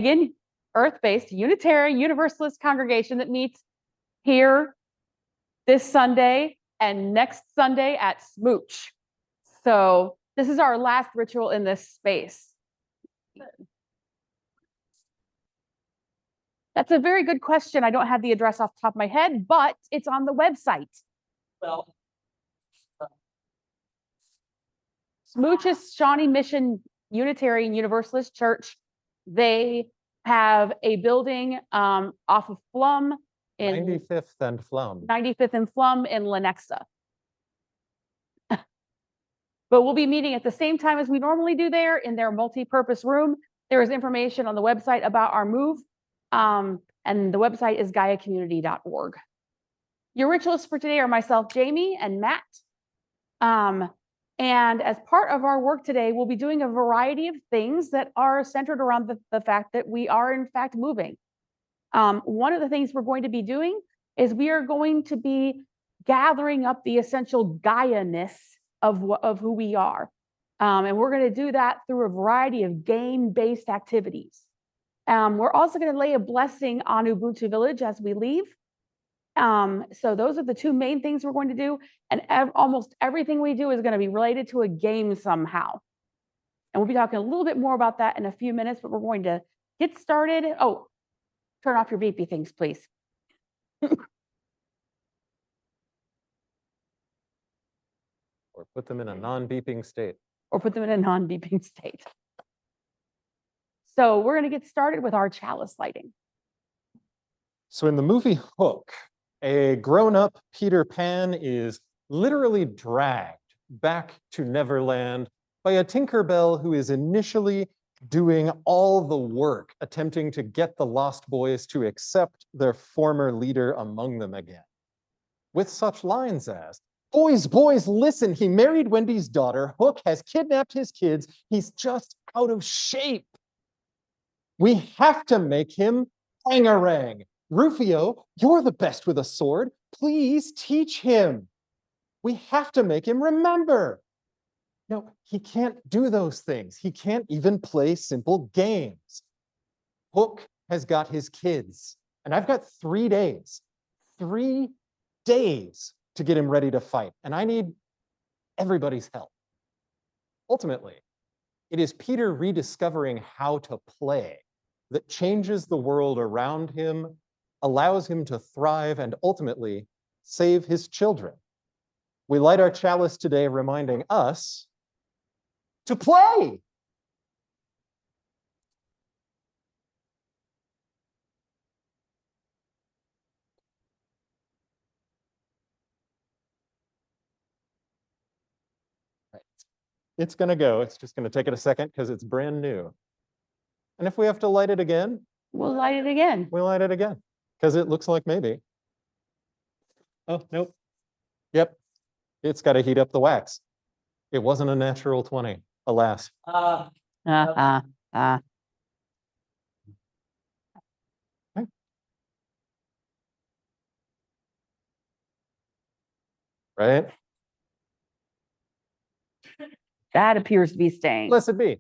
Again, Earth-based Unitarian Universalist congregation that meets here this Sunday and next Sunday at Smooch. So this is our last ritual in this space. That's a very good question. I don't have the address off the top of my head, but it's on the website. Well, Smooch is Shawnee Mission Unitarian Universalist Church. They have a building off of Flum in 95th and Flum. 95th and Flum in Lenexa. But we'll be meeting at the same time as we normally do there in their multi-purpose room. There is information on the website about our move, and the website is GaiaCommunity.org. Your ritualists for today are myself, Jamie, and Matt. And as part of our work today, we'll be doing a variety of things that are centered around the fact that we are in fact moving. One of the things we're going to be doing is we are going to be gathering up the essential Gaia-ness of who we are. And we're going to do that through a variety of game-based activities. We're also going to lay a blessing on Ubuntu Village as we leave. So those are the two main things we're going to do. And almost everything we do is going to be related to a game somehow. And we'll be talking a little bit more about that in a few minutes, but we're going to get started. Oh, turn off your beepy things, please. Or put them in a non-beeping state. Or put them in a non-beeping state. So we're going to get started with our chalice lighting. So in the movie Hook, a grown-up Peter Pan is literally dragged back to Neverland by a Tinkerbell who is initially doing all the work, attempting to get the Lost Boys to accept their former leader among them again. With such lines as, "Boys, boys, listen, he married Wendy's daughter. Hook has kidnapped his kids. He's just out of shape. We have to make him bangarang. Rufio, you're the best with a sword. Please teach him. We have to make him remember." No, he can't do those things. He can't even play simple games. Hook has got his kids, and I've got 3 days. 3 days to get him ready to fight, and I need everybody's help. Ultimately, it is Peter rediscovering how to play that changes the world around him, allows him to thrive, and ultimately save his children. We light our chalice today reminding us to play. Right. It's going to go. It's just going to take it a second because it's brand new. And if we have to light it again, We'll light it again. we'll light it again because it looks like maybe. Oh, nope. Yep. It's got to heat up the wax. It wasn't a natural 20, alas. Right? That appears to be staying. Blessed be.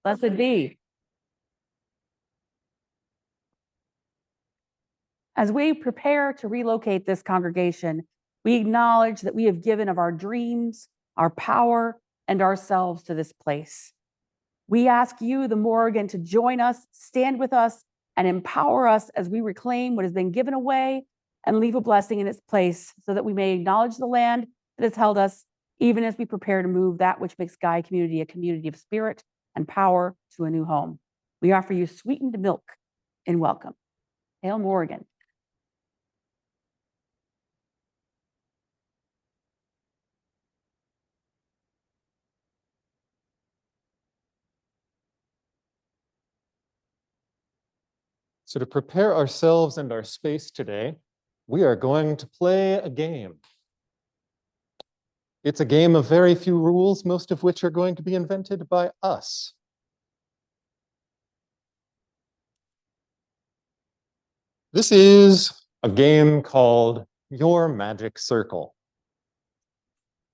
Blessed be. As we prepare to relocate this congregation, we acknowledge that we have given of our dreams, our power, and ourselves to this place. We ask you, the Morrigan, to join us, stand with us, and empower us as we reclaim what has been given away and leave a blessing in its place so that we may acknowledge the land that has held us, even as we prepare to move that which makes Gaia Community a community of spirit and power to a new home. We offer you sweetened milk in welcome. Hail Morrigan. So to prepare ourselves and our space today, we are going to play a game. It's a game of very few rules, most of which are going to be invented by us. This is a game called Your Magic Circle.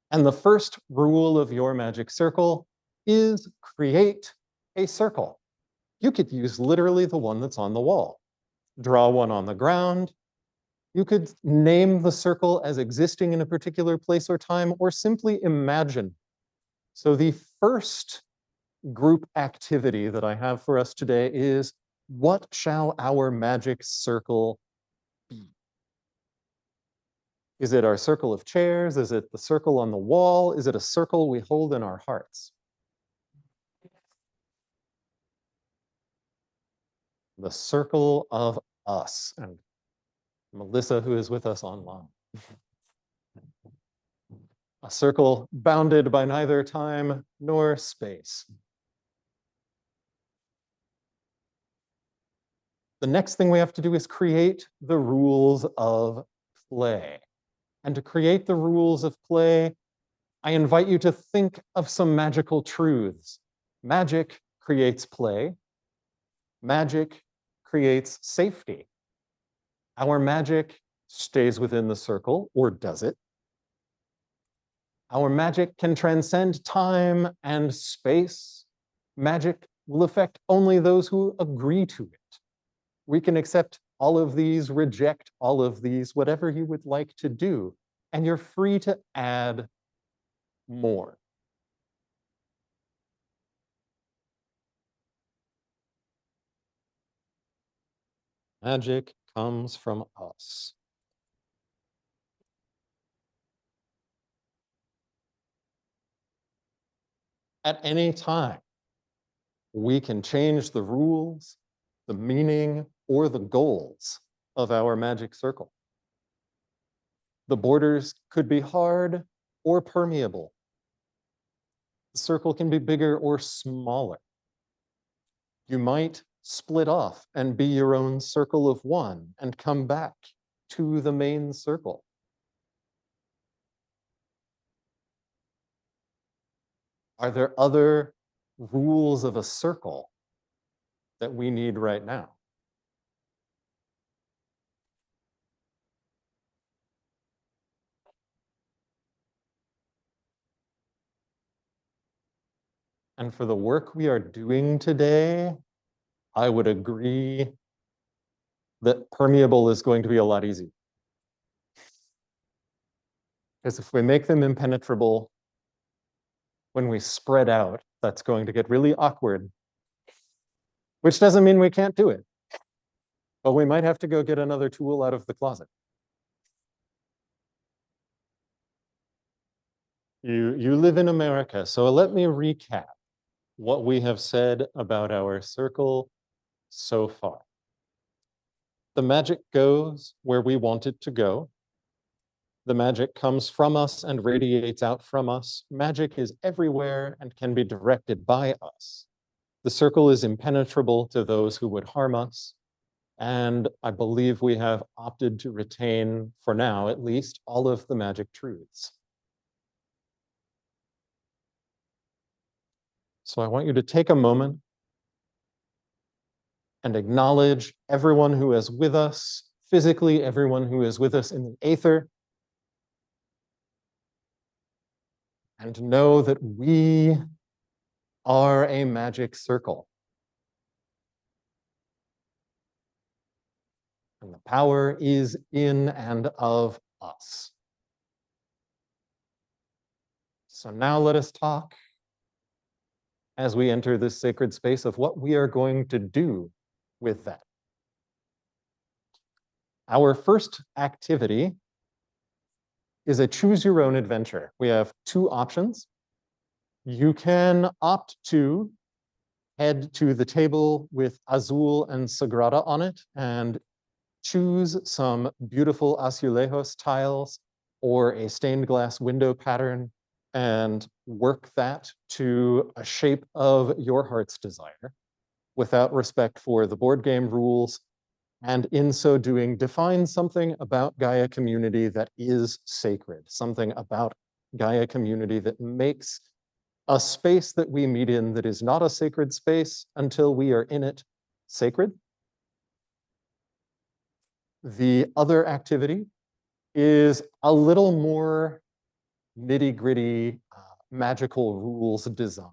And the first rule of Your Magic Circle is create a circle. You could use literally the one that's on the wall. Draw one on the ground. You could name the circle as existing in a particular place or time, or simply imagine. So the first group activity that I have for us today is, what shall our magic circle be? Is it our circle of chairs? Is it the circle on the wall? Is it a circle we hold in our hearts? The circle of us, and Melissa, who is with us online. A circle bounded by neither time nor space. The next thing we have to do is create the rules of play. And to create the rules of play, I invite you to think of some magical truths. Magic creates play. Magic creates safety. Our magic stays within the circle, or does it? Our magic can transcend time and space. Magic will affect only those who agree to it. We can accept all of these, reject all of these, whatever you would like to do, and you're free to add more. Magic comes from us. At any time, we can change the rules, the meaning, or the goals of our magic circle. The borders could be hard or permeable. The circle can be bigger or smaller. You might split off and be your own circle of one and come back to the main circle. Are there other rules of a circle that we need right now? And for the work we are doing today, I would agree that permeable is going to be a lot easier. Because if we make them impenetrable, when we spread out, that's going to get really awkward, which doesn't mean we can't do it. But we might have to go get another tool out of the closet. You live in America, so let me recap what we have said about our circle so far. The magic goes where we want it to go. The magic comes from us and radiates out from us. Magic is everywhere and can be directed by us. The circle is impenetrable to those who would harm us. And I believe we have opted to retain, for now at least, all of the magic truths. So I want you to take a moment and acknowledge everyone who is with us physically, everyone who is with us in the aether, and know that we are a magic circle. And the power is in and of us. So now let us talk, as we enter this sacred space, of what we are going to do with that. Our first activity is a choose your own adventure. We have two options. You can opt to head to the table with Azul and Sagrada on it and choose some beautiful azulejos tiles or a stained glass window pattern and work that to a shape of your heart's desire without respect for the board game rules. And in so doing, define something about Gaia Community that is sacred, something about Gaia Community that makes a space that we meet in that is not a sacred space until we are in it sacred. The other activity is a little more nitty-gritty magical rules design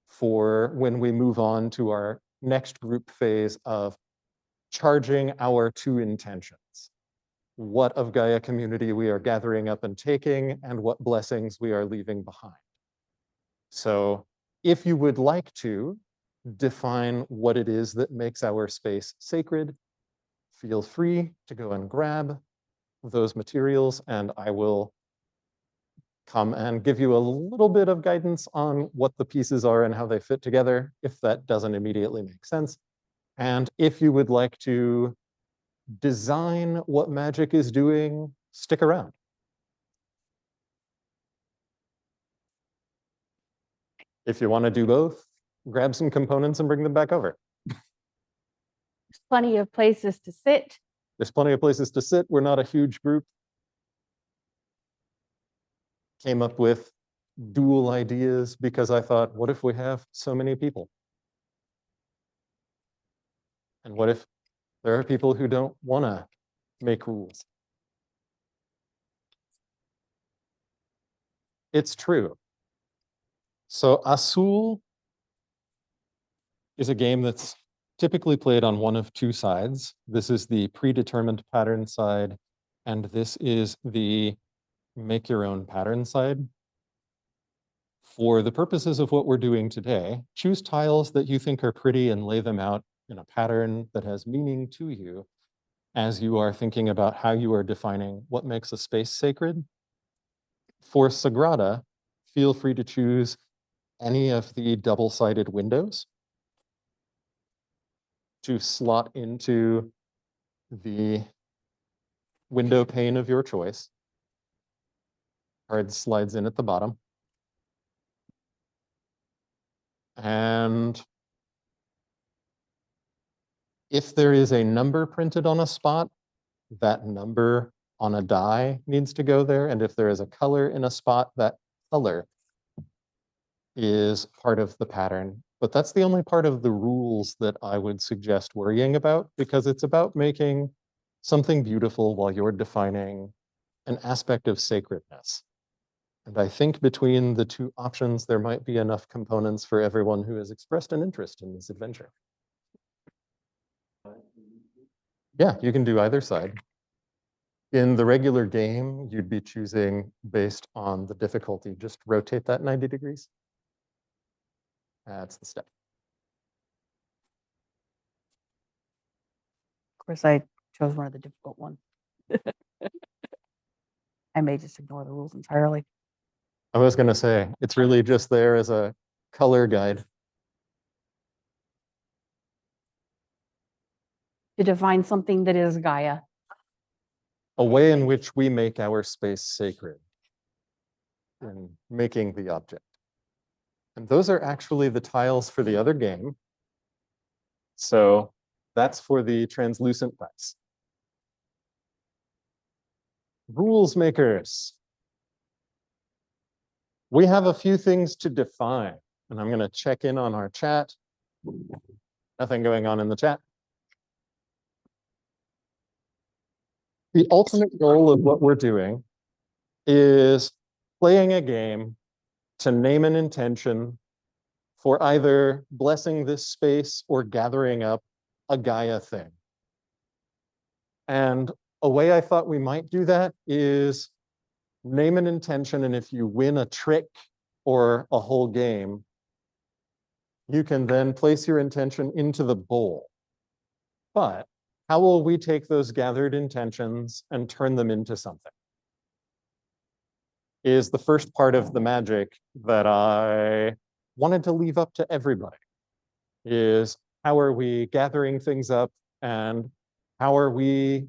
for when we move on to our next group phase of charging our two intentions. What of Gaia community we are gathering up and taking, and what blessings we are leaving behind. So if you would like to define what it is that makes our space sacred, feel free to go and grab those materials, and I will come and give you a little bit of guidance on what the pieces are and how they fit together, if that doesn't immediately make sense. And if you would like to design what magic is doing, stick around. If you want to do both, grab some components and bring them back over. There's plenty of places to sit. There's plenty of places to sit. We're not a huge group. Came up with dual ideas because I thought, what if we have so many people? And what if there are people who don't want to make rules? It's true. So Azul is a game that's typically played on one of two sides. This is the predetermined pattern side, and this is the make your own pattern side. For the purposes of what we're doing today, choose tiles that you think are pretty and lay them out in a pattern that has meaning to you as you are thinking about how you are defining what makes a space sacred. For Sagrada, feel free to choose any of the double-sided windows to slot into the window pane of your choice. Card slides in at the bottom. And if there is a number printed on a spot, that number on a die needs to go there. And if there is a color in a spot, that color is part of the pattern. But that's the only part of the rules that I would suggest worrying about, because it's about making something beautiful while you're defining an aspect of sacredness. And I think between the two options, there might be enough components for everyone who has expressed an interest in this adventure. Yeah, you can do either side. In the regular game, you'd be choosing based on the difficulty. Just rotate that 90 degrees. That's the step. Of course, I chose one of the difficult ones. I may just ignore the rules entirely. I was going to say, it's really just there as a color guide. To define something that is Gaia. A way in which we make our space sacred in making the object. And those are actually the tiles for the other game. So that's for the translucent dice. Rules makers. We have a few things to define, and I'm going to check in on our chat. Nothing going on in the chat. The ultimate goal of what we're doing is playing a game to name an intention for either blessing this space or gathering up a Gaia thing. And a way I thought we might do that is name an intention, and if you win a trick or a whole game, you can then place your intention into the bowl. But how will we take those gathered intentions and turn them into something? Is the first part of the magic that I wanted to leave up to everybody. Is how are we gathering things up, and how are we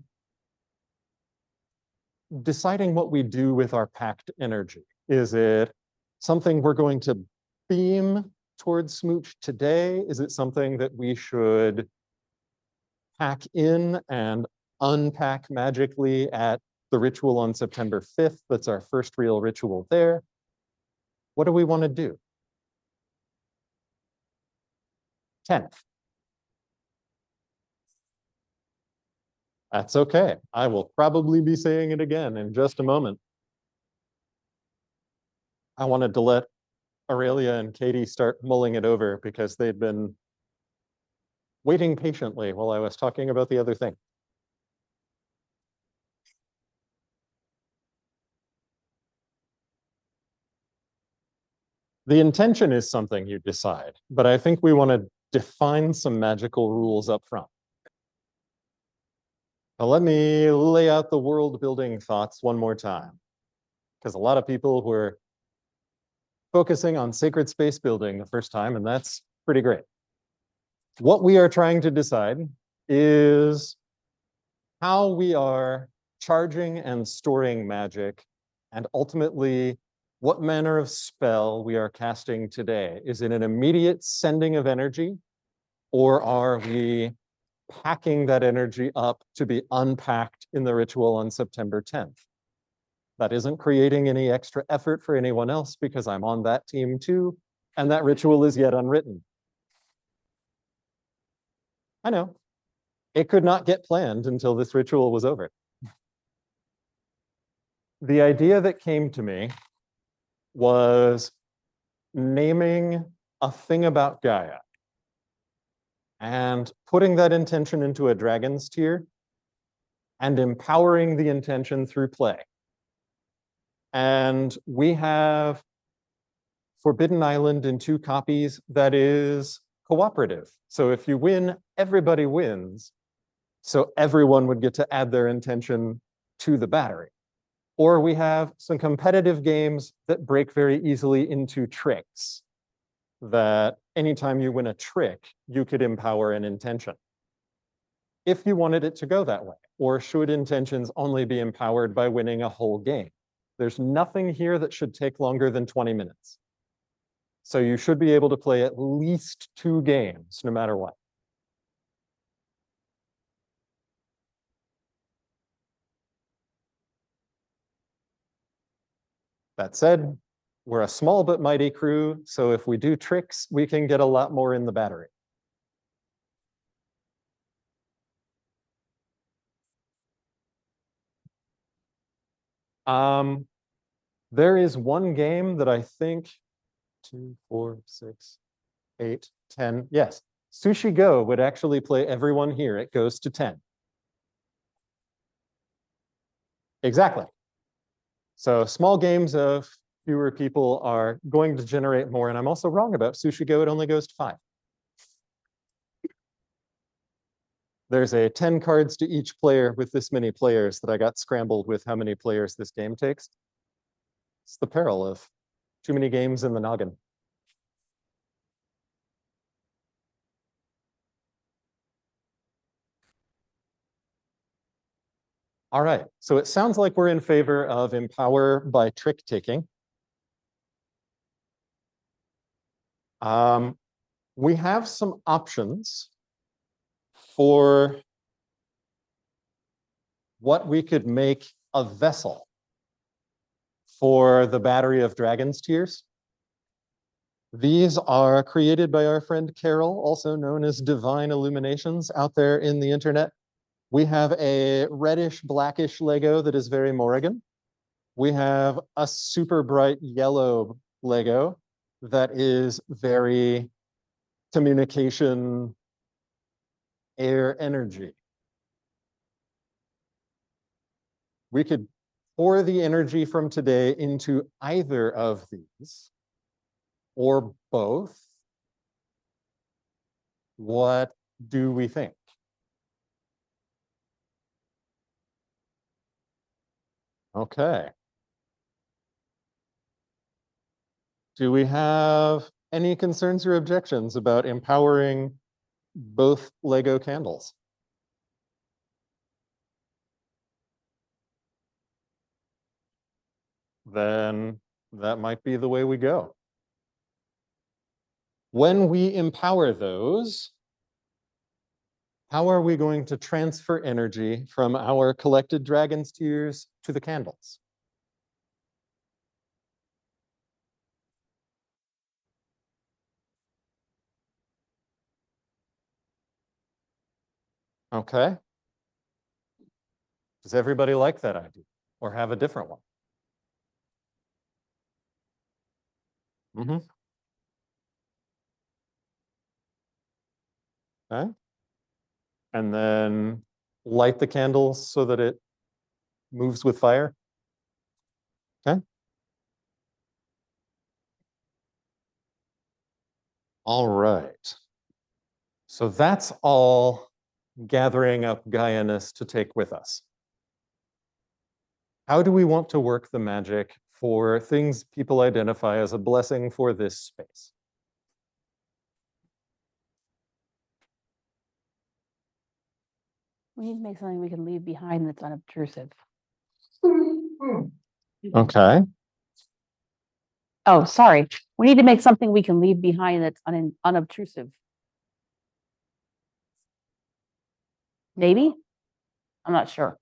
deciding what we do with our packed energy? Is it something we're going to beam towards Smooch today? Is it something that we should pack in and unpack magically at the ritual on September 5th? That's our first real ritual there. What do we want to do? 10th. That's okay. I will probably be saying it again in just a moment. I wanted to let Aurelia and Katie start mulling it over because they'd been waiting patiently while I was talking about the other thing. The intention is something you decide, but I think we want to define some magical rules up front. Now, let me lay out the world building thoughts one more time, because a lot of people were focusing on sacred space building the first time, and that's pretty great. What we are trying to decide is how we are charging and storing magic, and ultimately what manner of spell we are casting today. Is it an immediate sending of energy, or are we packing that energy up to be unpacked in the ritual on September 10th? That isn't creating any extra effort for anyone else because I'm on that team too, and that ritual is yet unwritten. I know, it could not get planned until this ritual was over. The idea that came to me was naming a thing about Gaia and putting that intention into a dragon's tier and empowering the intention through play. And we have Forbidden Island in 2 copies that is cooperative. So if you win, everybody wins. So everyone would get to add their intention to the battery. Or we have some competitive games that break very easily into tricks, that anytime you win a trick, you could empower an intention, if you wanted it to go that way. Or should intentions only be empowered by winning a whole game? There's nothing here that should take longer than 20 minutes. So you should be able to play at least 2 games, no matter what. That said, we're a small but mighty crew, so if we do tricks, we can get a lot more in the battery. There is one game that I think 2, 4, 6, 8, 10. Yes, Sushi Go would actually play everyone here. It goes to 10. Exactly. So small games of fewer people are going to generate more. And I'm also wrong about Sushi Go. It only goes to 5. There's a 10 cards to each player with this many players that I got scrambled with how many players this game takes. It's the peril of too many games in the noggin. All right, so it sounds like we're in favor of empower by trick taking. We have some options for what we could make a vessel for the battery of dragons tiers. These are created by our friend Carol, also known as Divine Illuminations, out there in the internet. We have a reddish blackish Lego that is very Morrigan. We have a super bright yellow Lego that is very communication, air, energy. We could pour the energy from today into either of these or both. What do we think? Okay. Do we have any concerns or objections about empowering both Lego candles? Then that might be the way we go. When we empower those, how are we going to transfer energy from our collected dragons tiers to the candles? Okay. Does everybody like that idea or have a different one? Okay. and then light the candles so that it moves with fire. Okay. All right. So that's all gathering up Gaia-ness to take with us. How do we want to work the magic for things people identify as a blessing for this space? We need to make something we can leave behind that's unobtrusive. Okay. Oh, sorry. We need to make something we can leave behind that's unobtrusive. Maybe? I'm not sure.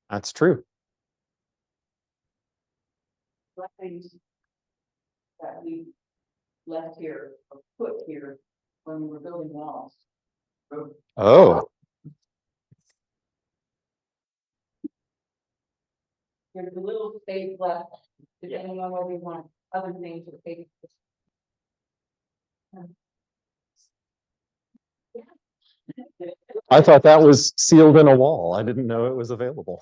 That's true. Things that we left here or put here when we were building walls. Oh, There's a little space left, depending on what we want, other things to take. I thought that was sealed in a wall. I didn't know it was available.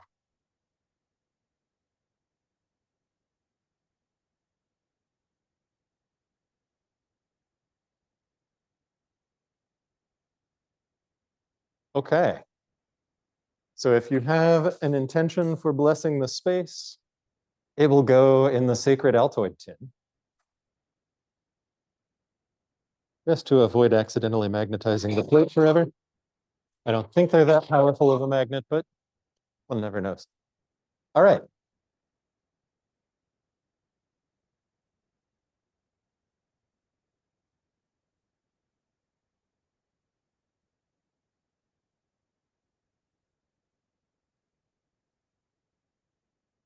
Okay. So if you have an intention for blessing the space, it will go in the sacred Altoid tin. Just to avoid accidentally magnetizing the plate forever. I don't think they're that powerful of a magnet, but one never knows. All right.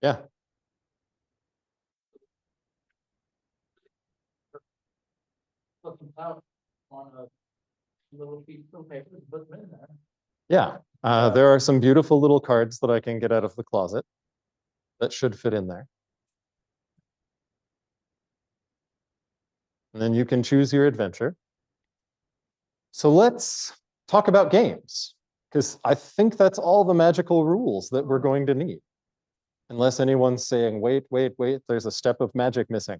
Yeah. Yeah. There are some beautiful little cards that I can get out of the closet that should fit in there. And then you can choose your adventure. So let's talk about games, because I think that's all the magical rules that we're going to need. Unless anyone's saying, wait, there's a step of magic missing.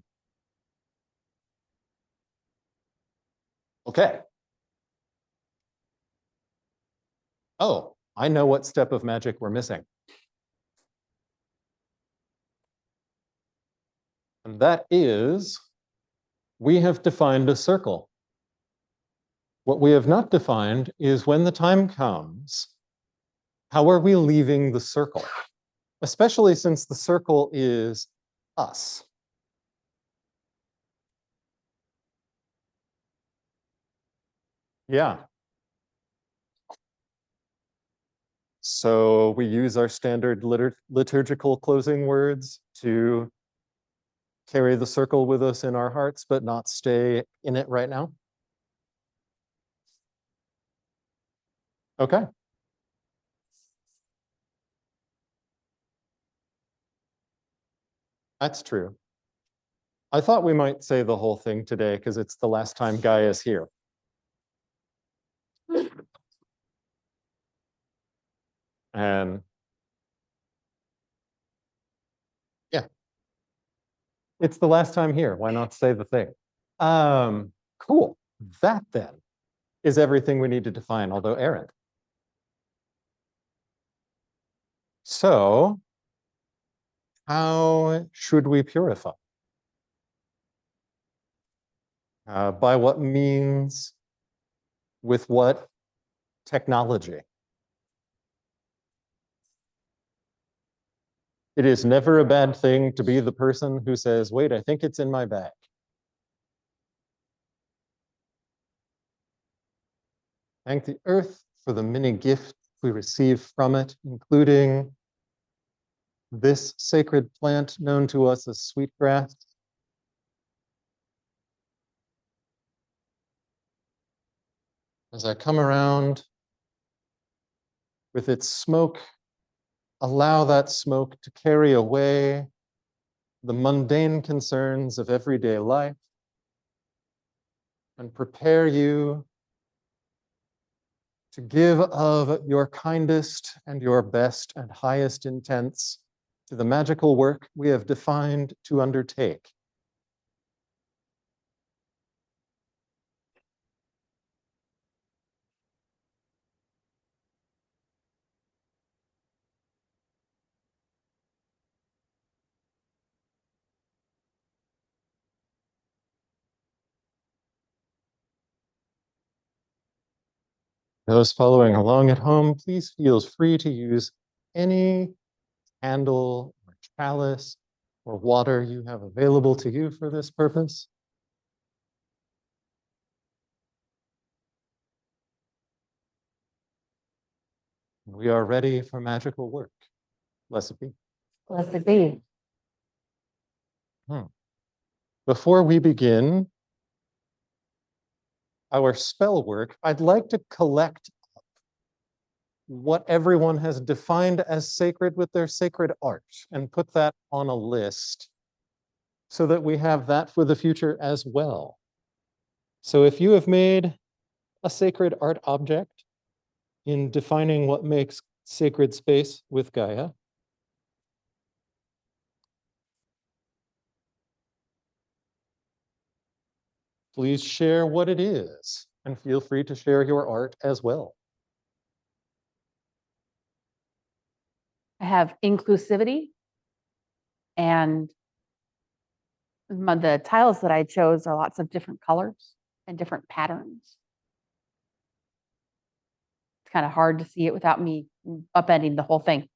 Okay. Oh, I know what step of magic we're missing. And that is, we have defined a circle. What we have not defined is when the time comes, how are we leaving the circle? Especially since the circle is us. Yeah. So we use our standard liturgical closing words to carry the circle with us in our hearts, but not stay in it right now. Okay. That's true. I thought we might say the whole thing today because it's the last time Gaia is here. And yeah, it's the last time here. Why not say the thing? Cool. That then is everything we need to define, although errant. So how should we purify? By what means? With what technology? It is never a bad thing to be the person who says, wait, I think it's in my bag. Thank the earth for the many gifts we receive from it, including this sacred plant known to us as sweetgrass. As I come around with its smoke, allow that smoke to carry away the mundane concerns of everyday life. and prepare you to give of your kindest and your best and highest intents to the magical work we have defined to undertake. Those following along at home, please feel free to use any candle or chalice or water you have available to you for this purpose. We are ready for magical work. Blessed be. Blessed be. Before we begin our spell work, I'd like to collect what everyone has defined as sacred with their sacred art and put that on a list so that we have that for the future as well. So if you have made a sacred art object in defining what makes sacred space with Gaia, please share what it is and feel free to share your art as well. I have inclusivity, and the tiles that I chose are lots of different colors and different patterns. It's kind of hard to see it without me upending the whole thing.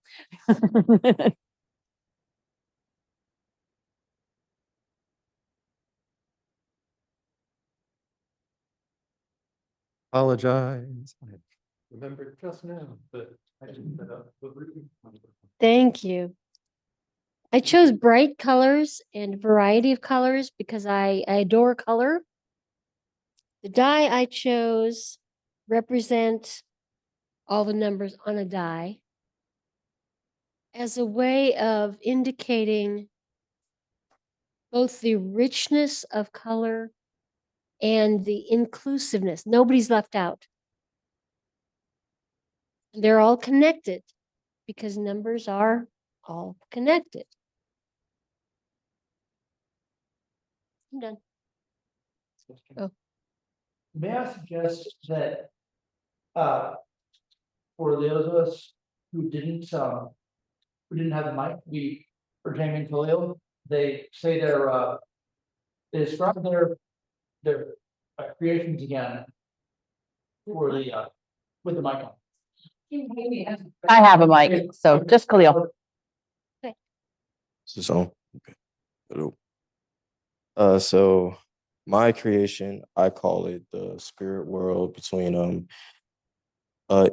Apologize. I remembered just now that I didn't set up the room. Thank you. I chose bright colors and variety of colors because I adore color. The die I chose represent all the numbers on a die as a way of indicating both the richness of color and the inclusiveness. Nobody's left out. They're all connected because numbers are all connected. I'm done. Oh. May I suggest that for those of us who didn't have the mic, for Jamie and Khalil, they say they describe their creations again for the with the mic on. I have a mic, so just Khalil. Is this on? Okay. Hello. So my creation, I call it the spirit world between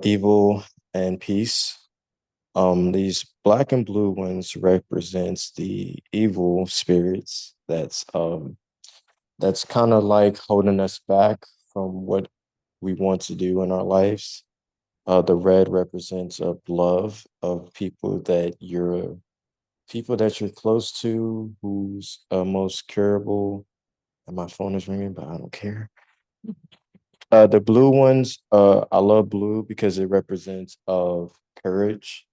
evil and peace. These black and blue ones represents the evil spirits that's kind of like holding us back from what we want to do in our lives. The red represents of love of people that you're close to, who's most curable. And my phone is ringing, but I don't care. The blue ones, I love blue because it represents of courage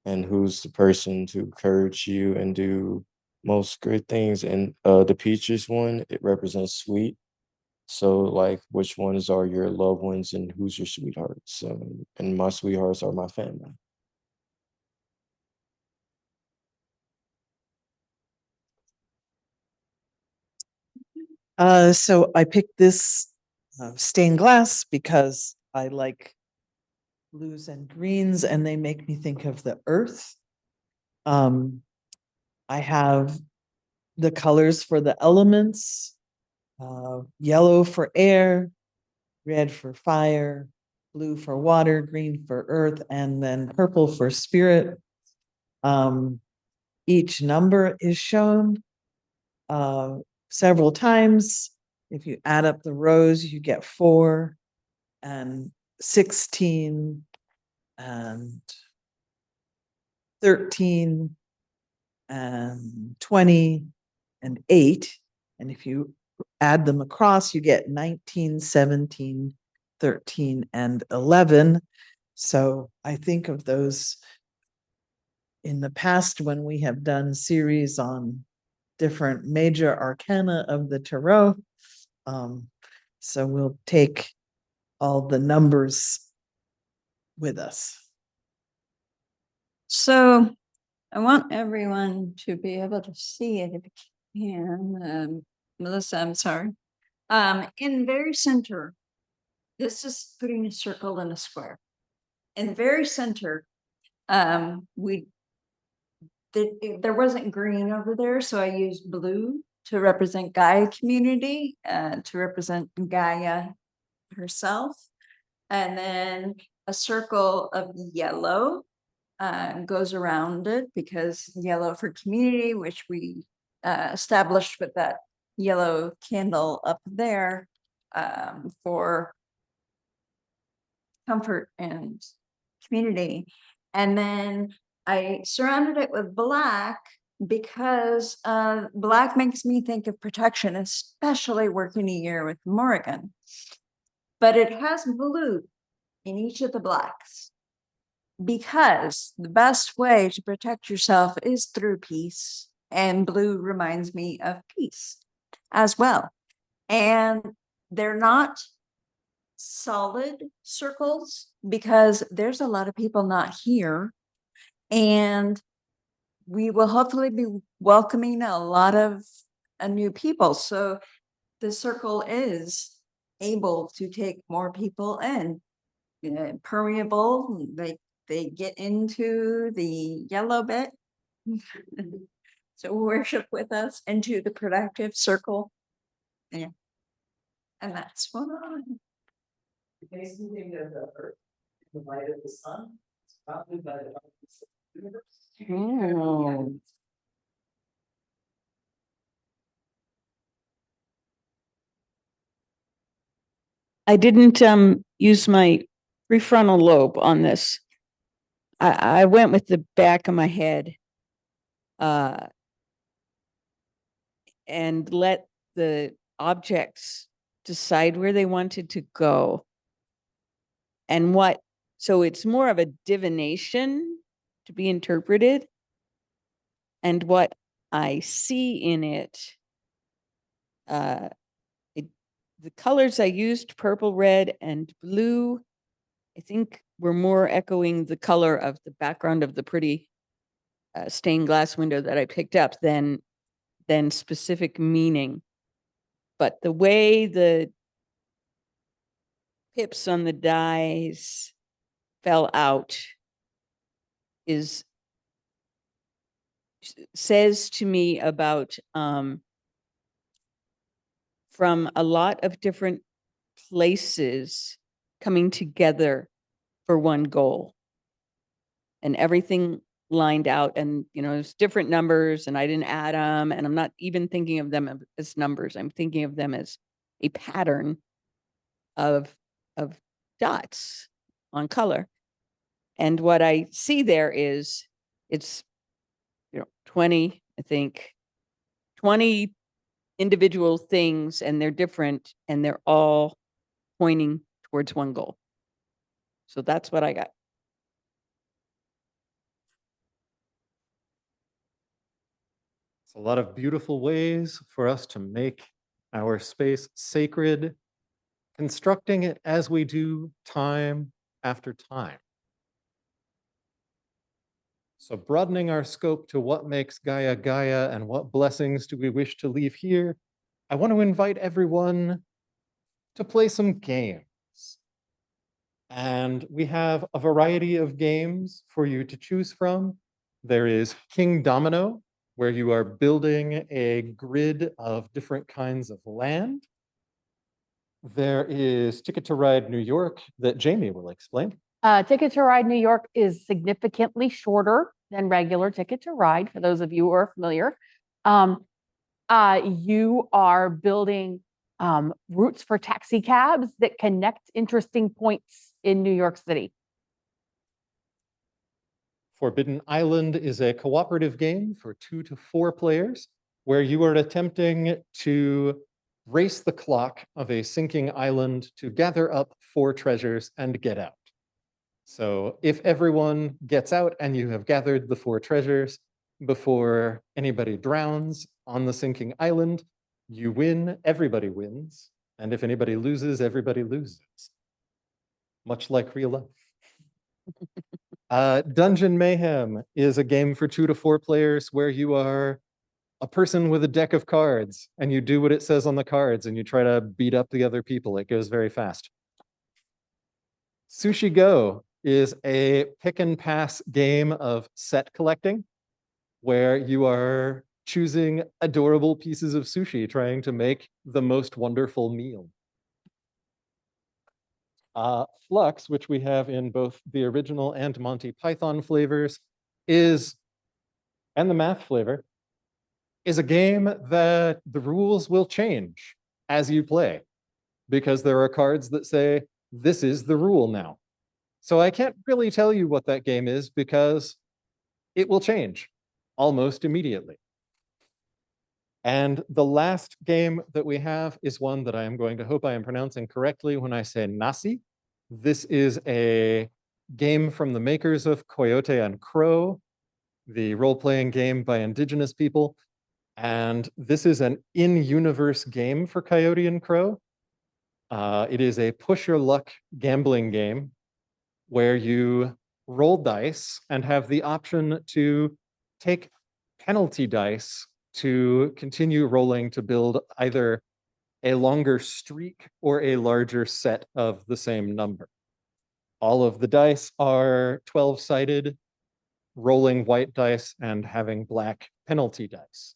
and who's the person to encourage you and do most great things. And the peaches one, it represents sweet. So like which ones are your loved ones and who's your sweethearts? And my sweethearts are my family. So I picked this stained glass because I like blues and greens and they make me think of the earth. I have the colors for the elements, yellow for air, red for fire, blue for water, green for earth, and then purple for spirit. Each number is shown several times. If you add up the rows, you get 4 and 16 and 13 and 20 and 8. And if you add them across, you get 19, 17, 13, and 11. So I think of those in the past when we have done series on different major arcana of the tarot. So we'll take all the numbers with us. So I want everyone to be able to see it if you can. Melissa, I'm sorry. In the very center, this is putting a circle in a square. In the very center, there wasn't green over there, so I used blue to represent Gaia Community, to represent Gaia herself. And then a circle of yellow goes around it, because yellow for community, which we established with that yellow candle up there, for comfort and community. And then I surrounded it with black because black makes me think of protection, especially working a year with Morrigan. But it has blue in each of the blacks, because the best way to protect yourself is through peace. And blue reminds me of peace as well. And they're not solid circles because there's a lot of people not here. And we will hopefully be welcoming a lot of new people. So the circle is able to take more people in. Permeable, they get into the yellow bit. So worship with us into the productive circle. Yeah. And that's what Amazing thing of the earth, the light of the sun, it's founded by the universe. I didn't use my prefrontal lobe on this. I went with the back of my head and let the objects decide where they wanted to go. And so it's more of a divination to be interpreted. And what I see in it, the colors I used, purple, red, and blue, I think were more echoing the color of the background of the pretty stained glass window that I picked up than specific meaning. But the way the pips on the dies fell out says to me about from a lot of different places coming together for one goal, and everything lined out, and there's different numbers, and I didn't add them, and I'm not even thinking of them as numbers. I'm thinking of them as a pattern of dots on color. And what I see there is it's 20, I think 20 individual things, and they're different, and they're all pointing towards one goal. So that's what I got. It's a lot of beautiful ways for us to make our space sacred, constructing it as we do time after time. So broadening our scope to what makes Gaia Gaia and what blessings do we wish to leave here, I want to invite everyone to play some games. And we have a variety of games for you to choose from. There is King Domino, where you are building a grid of different kinds of land. There is Ticket to Ride New York that Jamie will explain. Ticket to Ride New York is significantly shorter than regular Ticket to Ride, for those of you who are familiar. You are building routes for taxi cabs that connect interesting points in New York City. Forbidden Island is a cooperative game for 2 to 4 players, where you are attempting to race the clock of a sinking island to gather up 4 treasures and get out. So if everyone gets out and you have gathered the 4 treasures before anybody drowns on the sinking island, you win, everybody wins. And if anybody loses, everybody loses. Much like real life. Dungeon Mayhem is a game for 2 to 4 players where you are a person with a deck of cards and you do what it says on the cards and you try to beat up the other people. It goes very fast. Sushi Go is a pick and pass game of set collecting where you are choosing adorable pieces of sushi, trying to make the most wonderful meal. Flux, which we have in both the original and Monty Python flavors, and the math flavor, is a game that the rules will change as you play, because there are cards that say, this is the rule now. So I can't really tell you what that game is because it will change almost immediately. And the last game that we have is one that I am going to hope I am pronouncing correctly when I say Nasi. This is a game from the makers of Coyote and Crow, the role-playing game by indigenous people. And this is an in-universe game for Coyote and Crow. It is a push your luck gambling game where you roll dice and have the option to take penalty dice to continue rolling to build either a longer streak or a larger set of the same number. All of the dice are 12-sided, rolling white dice and having black penalty dice,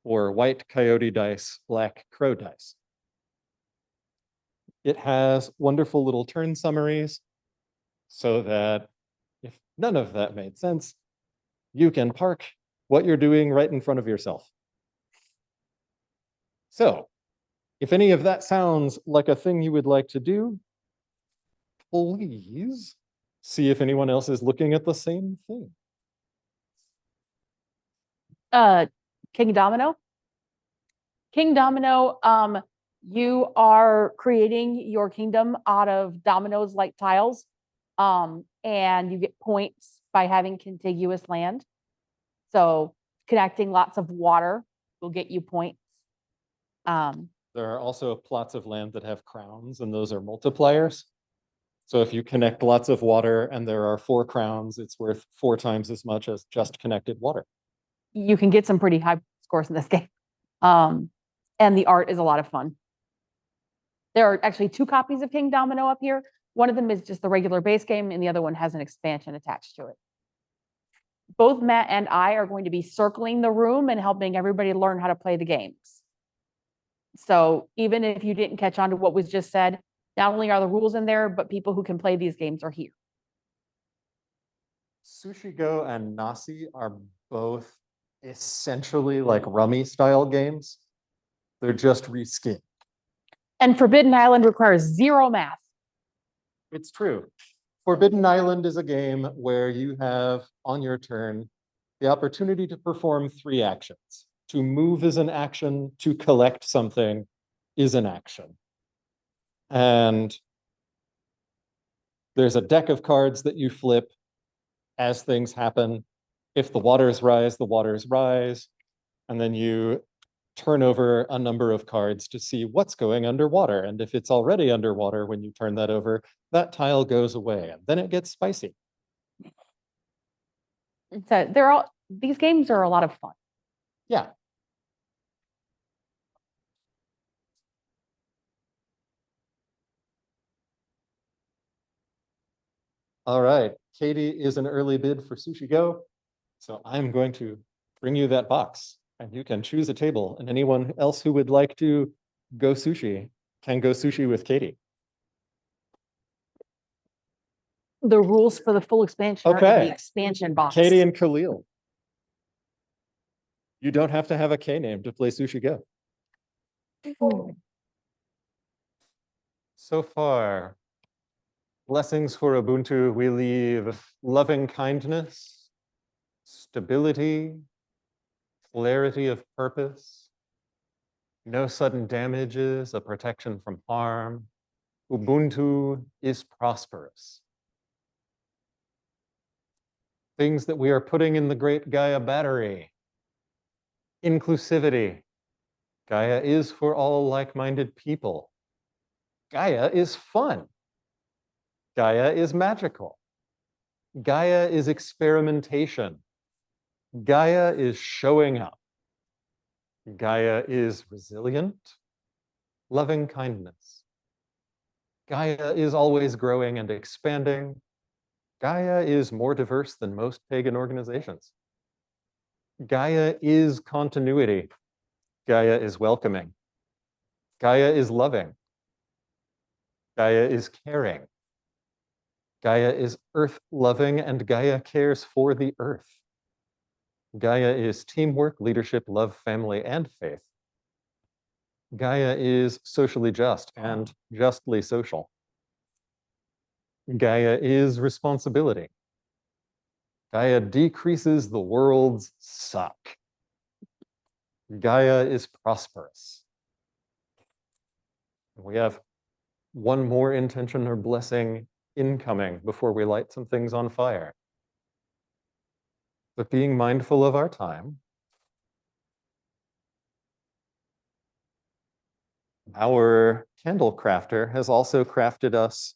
or white coyote dice, black crow dice. It has wonderful little turn summaries so that if none of that made sense, you can park what you're doing right in front of yourself. So if any of that sounds like a thing you would like to do, please see if anyone else is looking at the same thing. King Domino. King Domino, you are creating your kingdom out of dominoes like tiles, and you get points by having contiguous land. So connecting lots of water will get you points. There are also plots of land that have crowns, and those are multipliers. So if you connect lots of water and there are 4 crowns, it's worth 4 times as much as just connected water. You can get some pretty high scores in this game. And the art is a lot of fun. There are actually 2 copies of King Domino up here. One of them is just the regular base game, and the other one has an expansion attached to it. Both Matt and I are going to be circling the room and helping everybody learn how to play the games. So even if you didn't catch on to what was just said, not only are the rules in there, but people who can play these games are here. Sushi Go and Nasi are both essentially like rummy style games. They're just reskinned. And Forbidden Island requires 0 math. It's true. Forbidden Island is a game where you have on your turn the opportunity to perform 3 actions. To move is an action, to collect something is an action. And there's a deck of cards that you flip as things happen. If the waters rise, the waters rise. And then you turn over a number of cards to see what's going underwater. And if it's already underwater, when you turn that over, that tile goes away, and then it gets spicy. So these games are a lot of fun. Yeah. All right, Katie is an early bid for Sushi Go. So I'm going to bring you that box and you can choose a table, and anyone else who would like to go sushi can go sushi with Katie. The rules for the full expansion are in Okay. the expansion box. Katie and Khalil. You don't have to have a K name to play Sushi Go. So far, blessings for Ubuntu, we leave loving kindness, stability, clarity of purpose, no sudden damages, a protection from harm. Ubuntu is prosperous. Things that we are putting in the great Gaia battery. Inclusivity. Gaia is for all like-minded people. Gaia is fun. Gaia is magical. Gaia is experimentation. Gaia is showing up. Gaia is resilient, loving kindness. Gaia is always growing and expanding. Gaia is more diverse than most pagan organizations. Gaia is continuity. Gaia is welcoming. Gaia is loving. Gaia is caring. Gaia is earth loving, and Gaia cares for the earth. Gaia is teamwork, leadership, love, family, and faith. Gaia is socially just and justly social. Gaia is responsibility. Gaia decreases the world's suck. Gaia is prosperous. We have one more intention or blessing incoming before we light some things on fire. But being mindful of our time, our candle crafter has also crafted us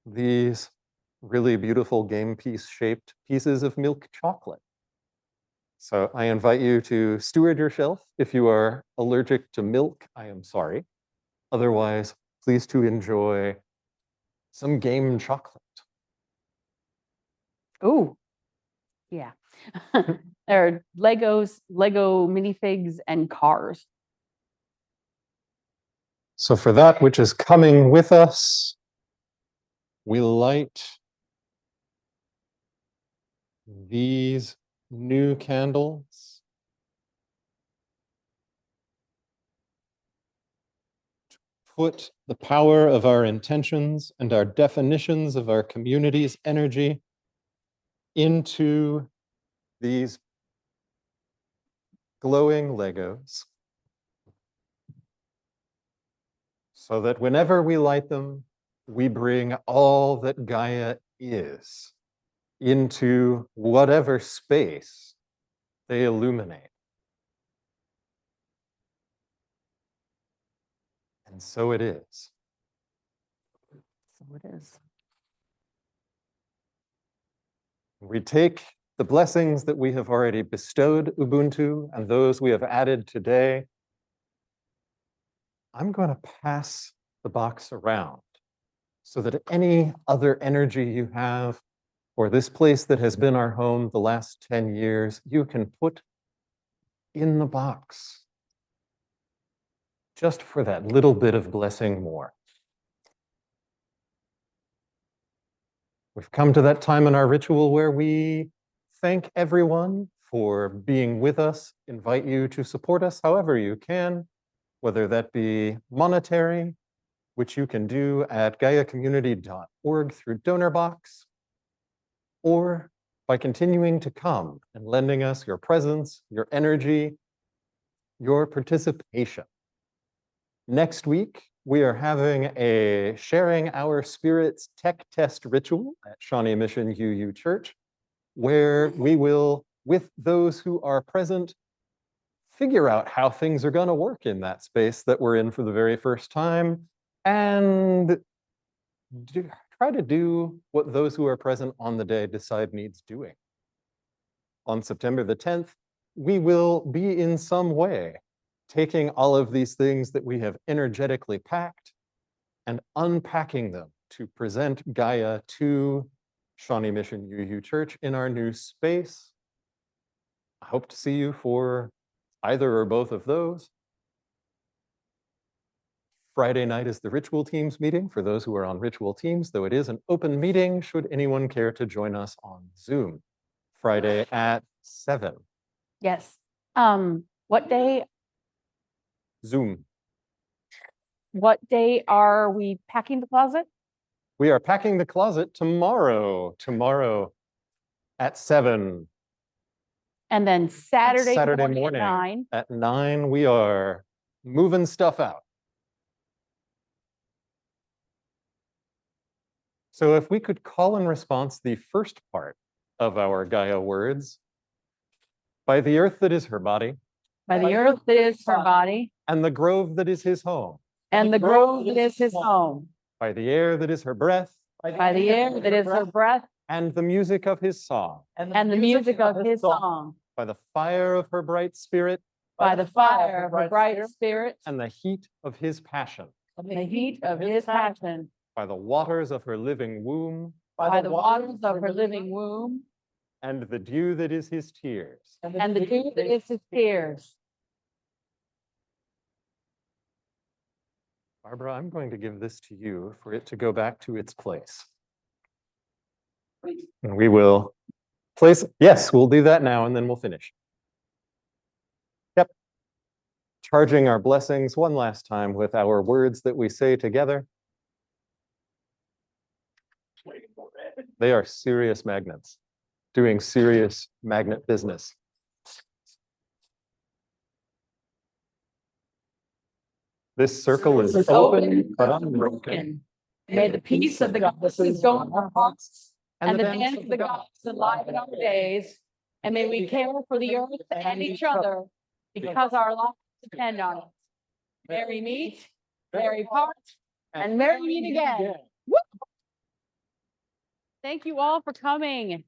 these really beautiful game piece shaped pieces of milk chocolate. So I invite you to steward your shelf. If you are allergic to milk, I am sorry. Otherwise, please to enjoy some game chocolate. Ooh, yeah. There are Legos, Lego minifigs, and cars. So for that which is coming with us, we light these new candles to put the power of our intentions and our definitions of our community's energy into these glowing Legos, so that whenever we light them, we bring all that Gaia is into whatever space they illuminate. And so it is. So it is. We take the blessings that we have already bestowed Ubuntu and those we have added today. I'm going to pass the box around so that any other energy you have, or this place that has been our home the last 10 years, you can put in the box just for that little bit of blessing more. We've come to that time in our ritual where we thank everyone for being with us, invite you to support us however you can, whether that be monetary, which you can do at GaiaCommunity.org through DonorBox, or by continuing to come and lending us your presence, your energy, your participation. Next week, we are having a Sharing Our Spirits tech test ritual at Shawnee Mission UU Church, where we will, with those who are present, figure out how things are going to work in that space that we're in for the very first time, and try to do what those who are present on the day decide needs doing. On September the 10th, we will be in some way taking all of these things that we have energetically packed and unpacking them to present Gaia to Shawnee Mission UU Church in our new space. I hope to see you for either or both of those. Friday night is the ritual teams meeting for those who are on ritual teams, though it is an open meeting should anyone care to join us on Zoom. Friday at 7. Yes. What day? Zoom. What day are we packing the closet? We are packing the closet tomorrow. Tomorrow at 7. And then Saturday Saturday morning at 9. At 9, we are moving stuff out. So if we could call in response the first part of our Gaia words, by the earth that is her body, By the earth that is her body, and the grove that is his home, and the grove that is his home, by the air that is her breath, by the air that is her breath, and the music of his song, and the music of his song, by the fire of her bright spirit, by the fire of her bright spirit, and the heat of his passion, and the heat of his passion, by the waters of her living womb, by the waters of her living womb, and the dew that is his tears. and the dew that is his tears. Barbara, I'm going to give this to you for it to go back to its place. And we will place, yes, we'll do that now and then we'll finish. Yep. Charging our blessings one last time with our words that we say together. They are serious magnets, doing serious magnet business. This circle is open but unbroken. May the peace of the goddesses go in our hearts, and the dance of the gods enliven our days. And may we care for the earth and each other, because our lives depend on it. Merry meet, merry part, and merry meet again. Woo! Thank you all for coming.